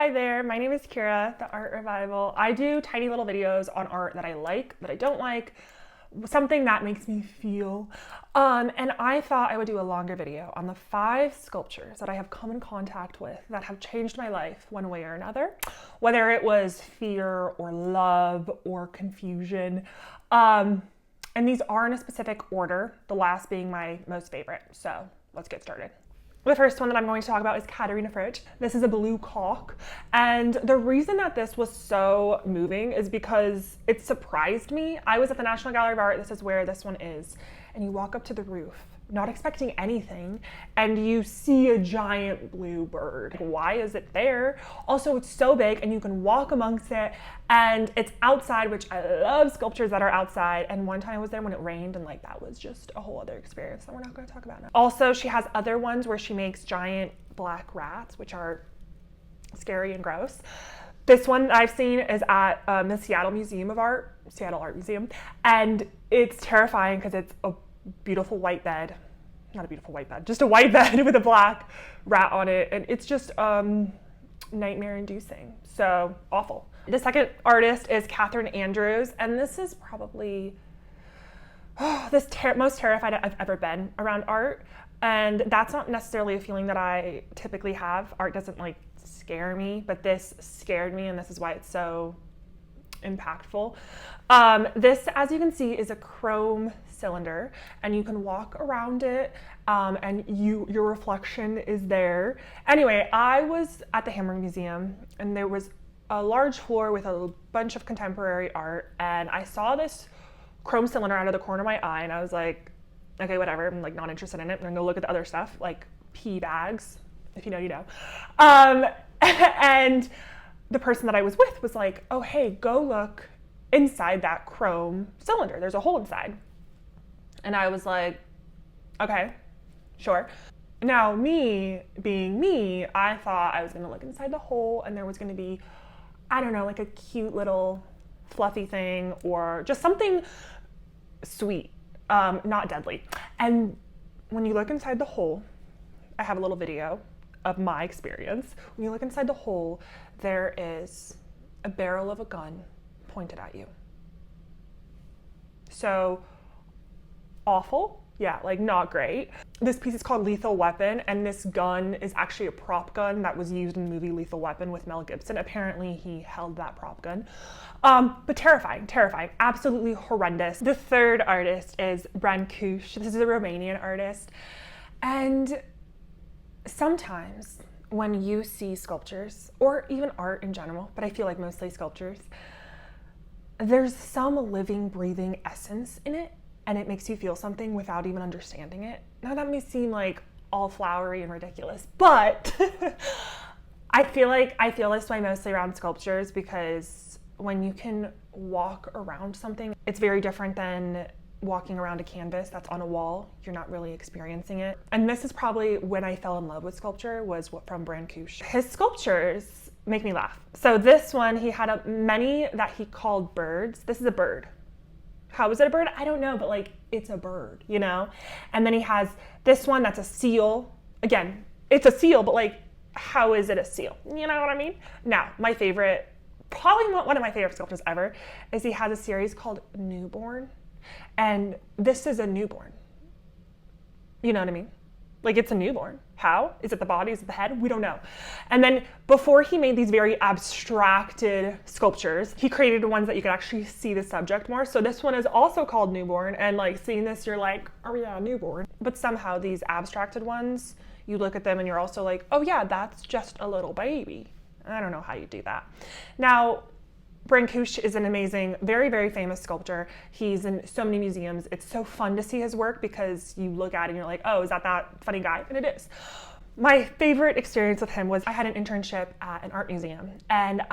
Hi there, my name is Kira, the Art Revival. I do tiny little videos on art that I like, that I don't like, something that makes me feel. And I thought I would do a longer video on the 5 sculptures that I have come in contact with that have changed my life one way or another, whether it was fear or love or confusion. And these are in a specific order, the last being my most favorite. So let's get started. The first one that I'm going to talk about is Katharina Fritsch. This is a blue caulk. And the reason that this was so moving is because it surprised me. I was at the National Gallery of Art, this is where this one is, and you walk up to the roof, not expecting anything, and you see a giant blue bird. Why is it there? Also, it's so big and you can walk amongst it, and it's outside, which I love sculptures that are outside. And one time I was there when it rained, and like that was just a whole other experience that we're not going to talk about now. Also, she has other ones where she makes giant black rats, which are scary and gross. This one I've seen is at the Seattle Art Museum, and it's terrifying because it's a beautiful white bed. Not a beautiful white bed, just a white bed with a black rat on it, and it's just nightmare inducing, so awful. The second artist is Katarina Andrews, and this is probably most terrified I've ever been around art, and that's not necessarily a feeling that I typically have. Art doesn't like scare me, but this scared me, and this is why it's so impactful. This, as you can see, is a chrome cylinder, and you can walk around it, and your reflection is there. Anyway, I was at the Hahn Museum, and there was a large floor with a bunch of contemporary art, and I saw this chrome cylinder out of the corner of my eye, and I was like, okay, whatever, I'm like not interested in it. I'm gonna go look at the other stuff, like pea bags. If you know, you know. And the person that I was with was like, oh, hey, go look inside that chrome cylinder. There's a hole inside. And I was like, okay, sure. Now, me being me, I thought I was gonna look inside the hole and there was gonna be, I don't know, like a cute little fluffy thing or just something sweet, not deadly. And when you look inside the hole, I have a little video of my experience. When you look inside the hole, there is a barrel of a gun pointed at you. So awful, yeah, like not great. This piece is called Lethal Weapon, and this gun is actually a prop gun that was used in the movie Lethal Weapon with Mel Gibson. Apparently he held that prop gun. But terrifying, absolutely horrendous. The third artist is Brancusi. This is a Romanian artist. And sometimes when you see sculptures, or even art in general, but I feel like mostly sculptures, there's some living, breathing essence in it, and it makes you feel something without even understanding it. Now that may seem like all flowery and ridiculous, but I feel this way mostly around sculptures, because when you can walk around something, it's very different than walking around a canvas that's on a wall. You're not really experiencing it. And this is probably when I fell in love with sculpture, was from Brancusi. His sculptures make me laugh. So this one, he had many that he called birds. This is a bird. How is it a bird? I don't know, but like, it's a bird, you know? And then he has this one that's a seal. Again, it's a seal, but like, how is it a seal? You know what I mean? Now, my favorite, probably one of my favorite sculptures ever, is he has a series called Newborn. And this is a newborn. You know what I mean? Like, it's a newborn. How? Is it the body? Is it the head? We don't know. And then before he made these very abstracted sculptures, he created ones that you could actually see the subject more. So this one is also called Newborn, and like seeing this, you're like, oh yeah, newborn. But somehow these abstracted ones, you look at them and you're also like, oh yeah, that's just a little baby. I don't know how you do that. Now, Brancusi is an amazing, very, very famous sculptor. He's in so many museums. It's so fun to see his work because you look at it and you're like, oh, is that funny guy? And it is. My favorite experience with him was I had an internship at an art museum, and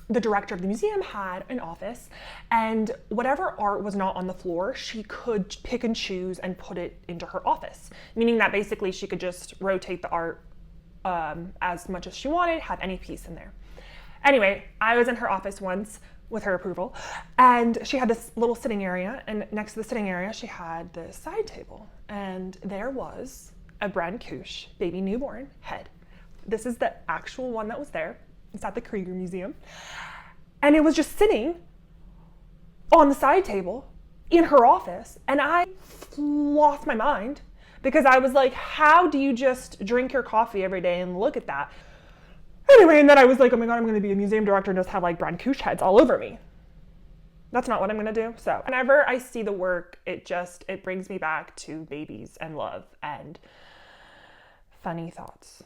the director of the museum had an office, and whatever art was not on the floor, she could pick and choose and put it into her office, meaning that basically she could just rotate the art as much as she wanted, have any piece in there. Anyway, I was in her office once with her approval, and she had this little sitting area, and next to the sitting area, she had this side table, and there was a Brancusi baby newborn head This is the actual one that was there. It's at the Krieger Museum. And it was just sitting on the side table in her office. And I lost my mind because I was like, how do you just drink your coffee every day and look at that? Anyway, and then I was like, oh my God, I'm going to be a museum director and just have like Brancusi heads all over me. That's not what I'm going to do. So whenever I see the work, it brings me back to babies and love and funny thoughts.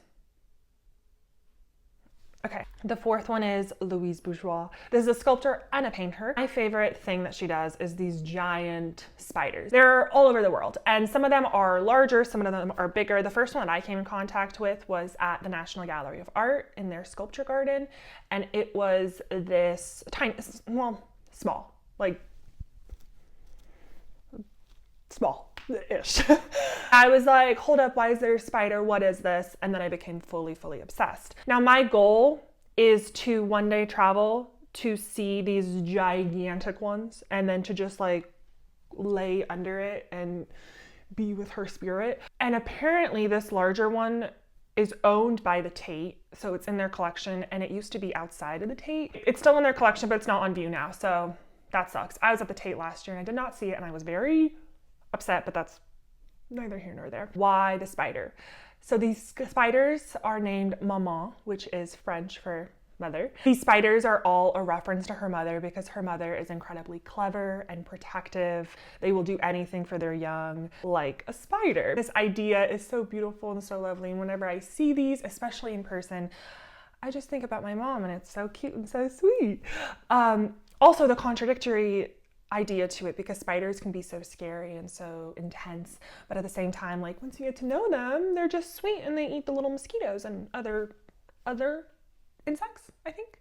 Okay, the fourth one is Louise Bourgeois. This is a sculptor and a painter. My favorite thing that she does is these giant spiders. They're all over the world, and some of them are larger, some of them are bigger. The first one that I came in contact with was at the National Gallery of Art in their sculpture garden, and it was this tiny, well, small, like small-ish. I was like, hold up, why is there a spider? What is this? And then I became fully obsessed. Now my goal is to one day travel to see these gigantic ones and then to just like lay under it and be with her spirit. And apparently this larger one is owned by the Tate, so it's in their collection, and it used to be outside of the Tate. It's still in their collection, but it's not on view now, so that sucks. I was at the Tate last year and I did not see it, and I was very upset, but that's neither here nor there. Why the spider? So these spiders are named Maman, which is French for mother. These spiders are all a reference to her mother because her mother is incredibly clever and protective. They will do anything for their young, like a spider. This idea is so beautiful and so lovely, and whenever I see these, especially in person, I just think about my mom, and it's so cute and so sweet. Also, the contradictory idea to it, because spiders can be so scary and so intense, but at the same time, like once you get to know them, they're just sweet and they eat the little mosquitoes and other insects, I think.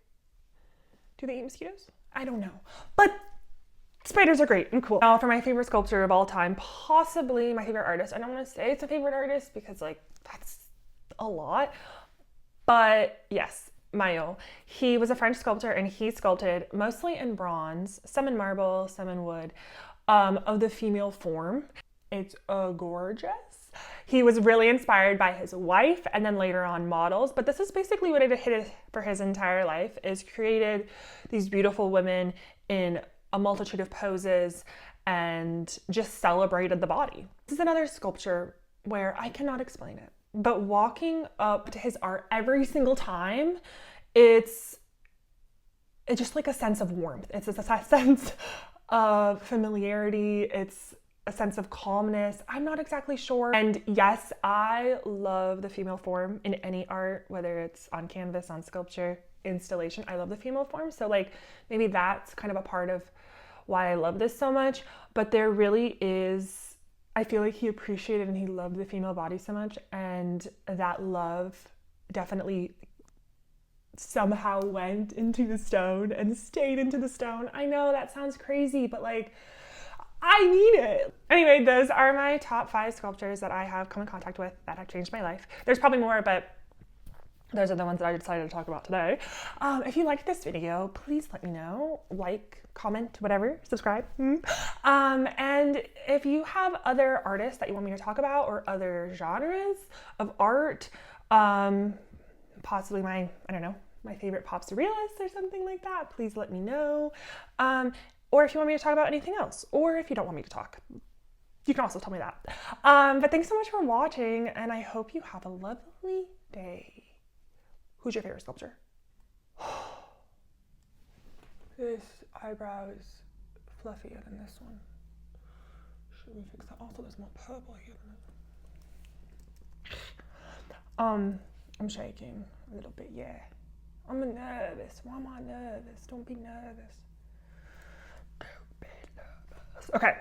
Do they eat mosquitoes? I don't know, but spiders are great and cool. Now for my favorite sculptor of all time, possibly my favorite artist. I don't want to say it's a favorite artist because like that's a lot, but yes, Maillol. He was a French sculptor, and he sculpted mostly in bronze, some in marble, some in wood, of the female form. It's gorgeous. He was really inspired by his wife and then later on models, but this is basically what it hit for his entire life, is created these beautiful women in a multitude of poses and just celebrated the body. This is another sculpture where I cannot explain it, but walking up to his art every single time, it's just like a sense of warmth. It's just a sense of familiarity. It's a sense of calmness. I'm not exactly sure. And yes, I love the female form in any art, whether it's on canvas, on sculpture, installation. I love the female form. So like maybe that's kind of a part of why I love this so much. But there really is, I feel like he appreciated and he loved the female body so much, and that love definitely somehow went into the stone and stayed into the stone. I know that sounds crazy, but like, I need it. Anyway, those are my top 5 sculptures that I have come in contact with that have changed my life. There's probably more, but those are the ones that I decided to talk about today. If you liked this video, please let me know. Like, comment, whatever, subscribe. And if you have other artists that you want me to talk about or other genres of art, possibly my favorite pop surrealist or something like that, please let me know. Or if you want me to talk about anything else, or if you don't want me to talk, you can also tell me that. But thanks so much for watching, and I hope you have a lovely day. Who's your favorite sculptor? This eyebrow is fluffier than this one. Should we fix that? Also, there's more purple here than this. I'm shaking a little bit, yeah. I'm nervous. Why am I nervous? Don't be nervous. Don't be nervous. Okay.